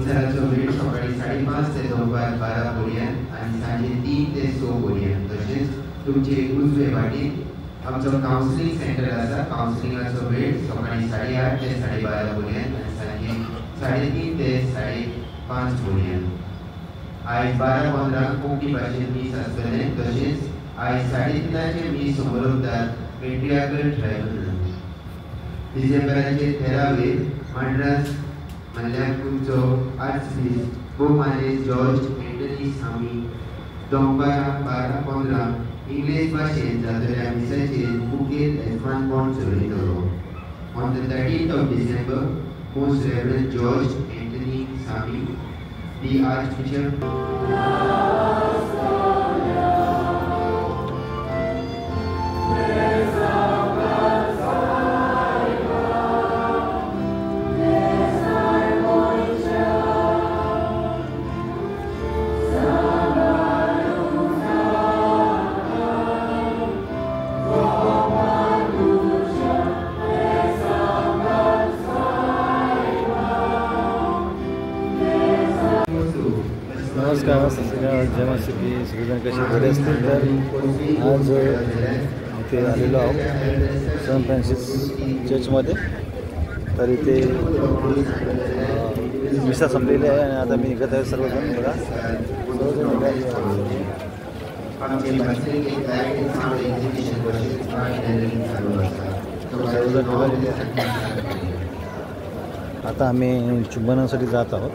दिसाचो वेळ सकाळी 5:30 ते दनपार 12 पर्यंत आणि सांजे 3 ते 6 पर्यंत. तसेच तुमचे उजवे वाटेन आमचो कावन्सिलिंग सेंटर आसा. कावन्सिलिंगाचो वेळ सकाळी 8:30 ते 12:30 पर्यंत आणि सांजे 3:30 ते 5:30 पर्यंत. आयज 12:15 कोंकणी भाशेन मीस आसतले. तसेच आयज 3:30 मीस समोरवतात पेट्रियार्कल ट्रायबल. डिसेंबराचे 13 माड्रास म्हणल्यार तुमचो आर्चबिशप बोमाले जॉर्ज एंटनी स्वामी दनपारां 12:15 इंग्लीश भाशेन जातल्या मिसाचेर मुखेल येजमान कोण चलयतलो. On the 13th of December, Most Reverend George Anthony Sami, the Archbishop नमस्कार. जय मासिकी सगळेजण कसे बरे असतील. तर आज इथे आलेलो आहोत सन फ्रान्सिस चर्चमध्ये. तर इथे मिसा संपलेली आहे आणि आता मी निघत आहे. सर्वजण बघा आता आम्ही चुंबनासाठी जात आहोत.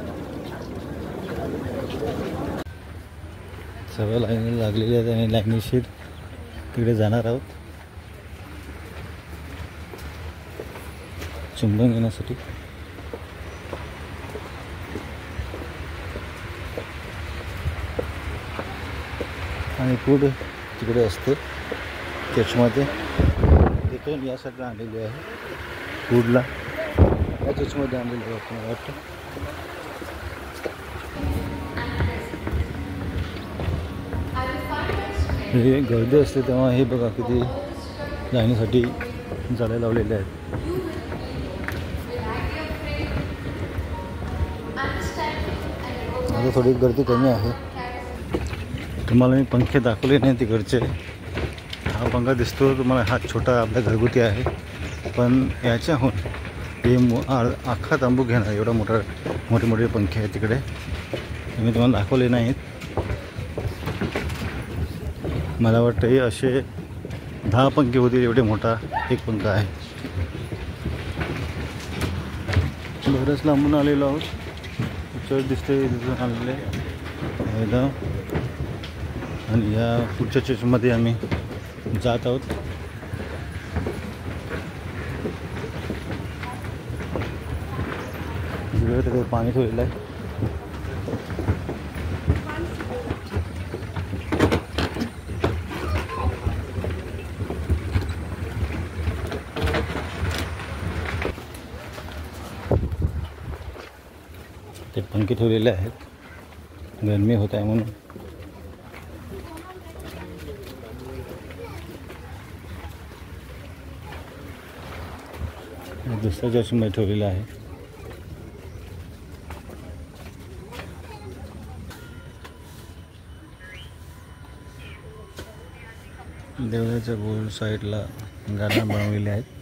सर्व लाईन लागलेली आहेत आणि लाईनीशीर तिकडे जाणार आहोत चुंबन घेण्यासाठी. आणि पुढे तिकडे असते चर्चमध्ये. तिथून या साईडला आणलेली आहे. पुढला या चर्चमध्ये आणलेली आहे मला वाटतं. हे गर्दी असते तेव्हा हे बघा किती जाण्यासाठी जाळे लावलेले आहेत. आता थोडी गर्दी कमी आहे. तुम्हाला मी पंखे दाखवले नाही तिकडचे. हा पंखा दिसतो तुम्हाला, हा छोटा आपला घरगुती आहे. पण याच्याहून हे अख्खा तांबू घेणार एवढा मोठे पंखे आहेत तिकडे. मी तुम्हाला दाखवले नाहीत. मला वाटतं हे असे 10 पंखे होतील एवढे मोठा एक पंखा आहे. बरंच लांबून आलेलो आहोत. चर्च दिसते तिथून आलेले एकदम. आणि या पुढच्या चर्चमध्ये आम्ही जात आहोत. तिकडे पाणी ठेवलेलं आहे. ते पंखे ठेवलेले आहेत. गरमी होत आहे म्हणून. दुसऱ्या चर्चमध्ये ठेवलेलं आहे. देवळाच्या गोल साईडला गार्डन बनवलेले आहेत.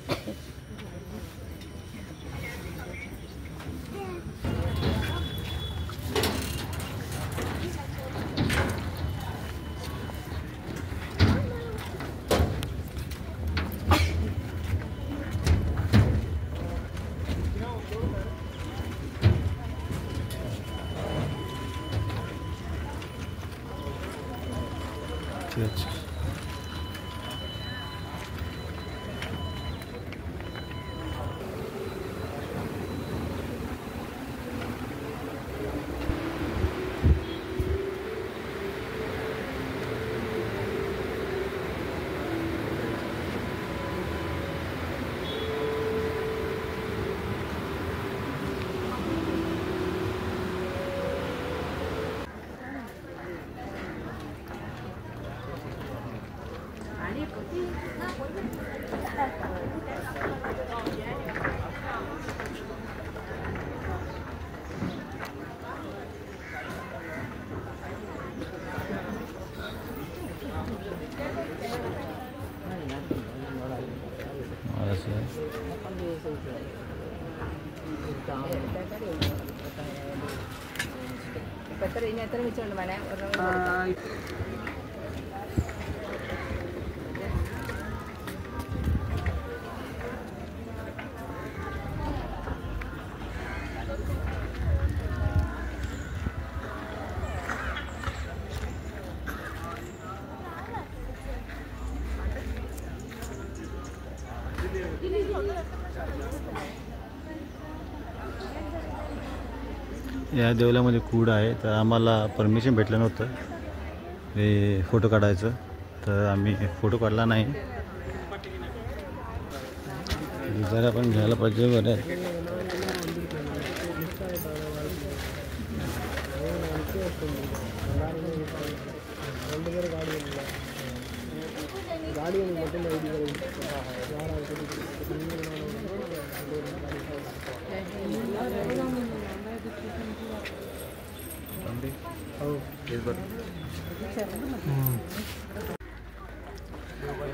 असं आहे. या देवळामध्ये कूड आहे, तर आम्हाला परमिशन भेटलं नव्हतं हे फोटो काढायचं, तर आम्ही फोटो काढला नाही. जरा पण घ्यायला पाहिजे बरं.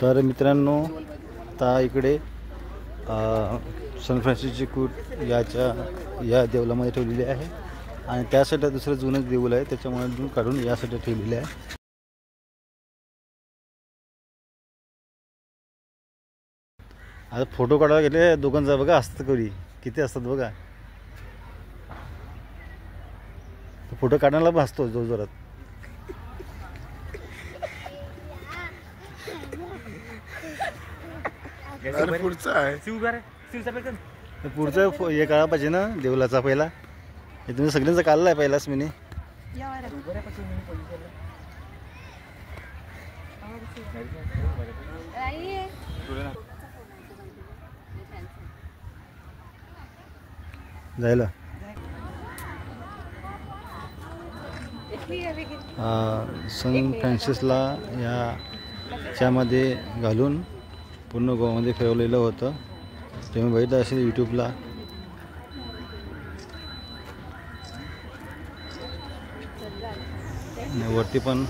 तर मित्रांनो, आता इकडे सन फ्रान्सिसची कूट या देवळामध्ये ठेवलेली आहे आणि त्या साईडला दुसरं जुनंच देऊळ आहे, त्याच्यामुळे काढून या साईडला ठेवलेली आहे. आता फोटो काढायला गेले दोघांचा बघा असतं कधी किती असतात बघा. फोटो काढायला पण असतो जोरात. पुढचं हे काढा पाहिजे ना देवलाचा पहिला. हे तुम्ही सगळ्यांचा काढला आहे पहिलाच मी. जायला सन फ्रान्सिसला याच्यामध्ये घालून पूर्ण गोवामध्ये फिरवलेलं होतं. तुम्ही बघितलं असेल यूट्यूबला. वरती पण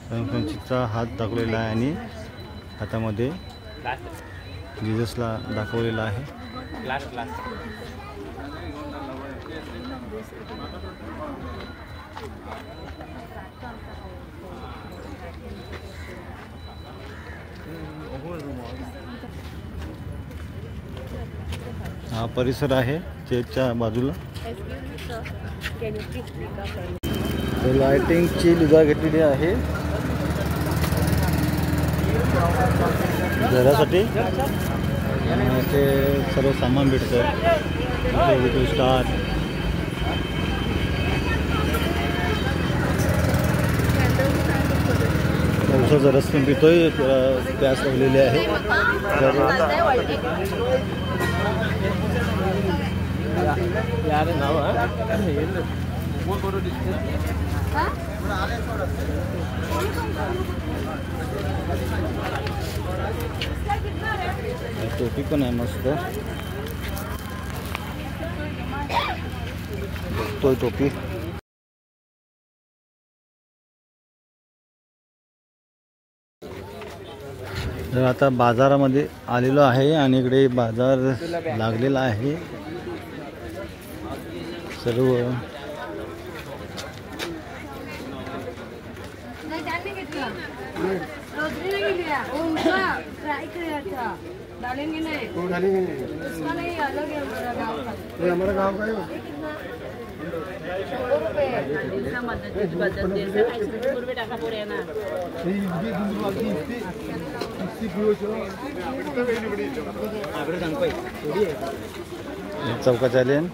सन फ्रान्सिसचा हात दाखवलेला आहे आणि हातामध्ये जिजसला दाखवलेला आहे. हा परिसर आहे चर्चच्या बाजूला. लाइटिंगची लुगा घेतलेली आहे घरासाठी. ते सर्व सामान भेटतं. स्टार पावसाचा रस पण पितोय, प्यास लावलेली आहे. टोपी पण आहे मस्त. बघतोय टोपी. तर आता बाजारामध्ये आलेलो आहे आणि इकडे बाजार लागलेला आहे सर्व. हमारा गाँव का चौका चालेल.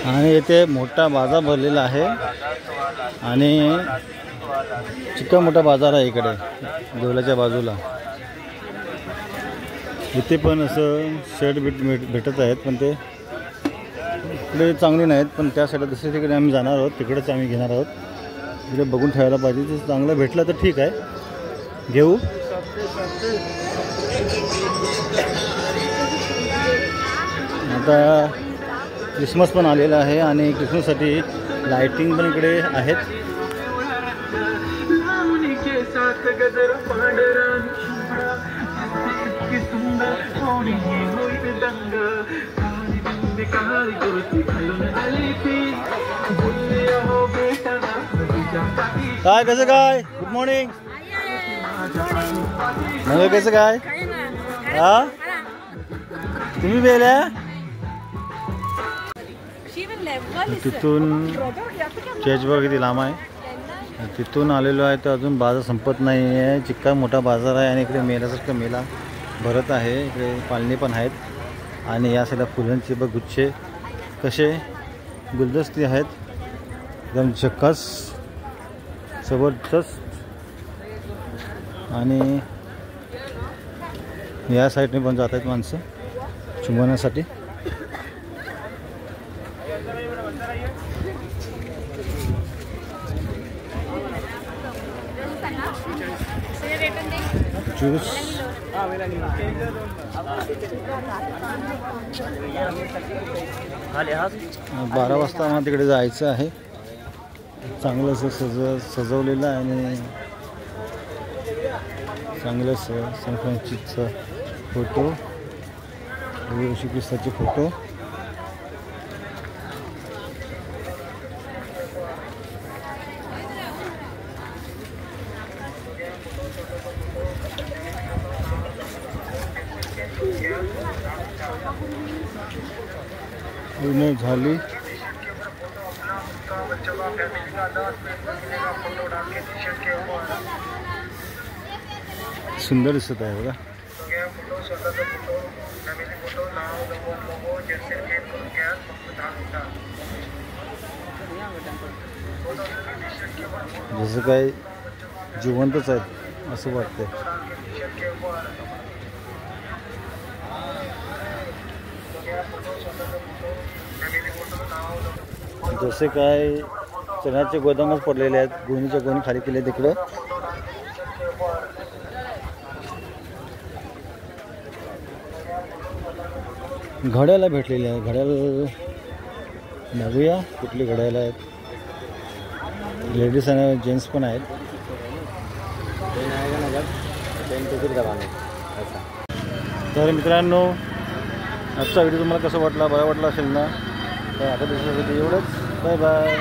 आणि इथे मोठा बाजार भरलेला आहे आणि चिक्का मोठा बाजार आहे इकडे देवळाच्या बाजूला. इथे पण असं शर्ट भेटत आहेत, पण ते इकडे चांगले नाहीत. पण त्या साईडला दुसऱ्या तिकडे आम्ही जाणार आहोत, तिकडेच आम्ही घेणार आहोत. इकडे बघून ठेवायला पाहिजे. ते चांगलं भेटलं तर ठीक आहे, घेऊ. आता क्रिसमस पण आलेला आहे आणि क्रिसमससाठी लाइटिंग पण इकडे आहेत. काय कसं काय? Good morning. मग कसं काय? हा तुम्ही बेल्या तिथून चर्च बघा किती लांब आहे. तिथून आलेलो आहे तर अजून बाजार संपत नाही आहे. चिक्का मोठा बाजार आहे आणि इकडे मेल्यासारखं मेला भरत आहे. इकडे पालणी पण आहेत आणि या साईडला फुलांचे बघ गुच्छे कसे गुलदस्ते आहेत एकदम झकास जबरदस्त. आणि या साईडने पण जात आहेत माणसं चुंबवण्यासाठी. ज्यूस 12 वाजता आम्हाला तिकडे जायचं आहे. चांगलं असं सजवलेलं आहे आणि चांगलं सन फ्रान्सिसचा फोटो, येशू ख्रिस्ताचे फोटो. पूर्ण झाली. सुंदर दिसत आहे बघा. जसं काय जिवंतच आहेत असं वाटतंय. जसे काय चण्याचे गोदामच पडलेले आहेत. गोणीच्या गोणी खाली केले तिकडं. घड्याला भेटलेले आहे. घड्याल बघूया कुठली घड्याला आहेत. लेडीज आणि जेंट्स पण आहेत. तर मित्रांनो आजचा व्हिडिओ तुम्हाला कसा वाटला? बरा वाटला असेल ना तर आता दिवसासाठी एवढंच. Bye bye.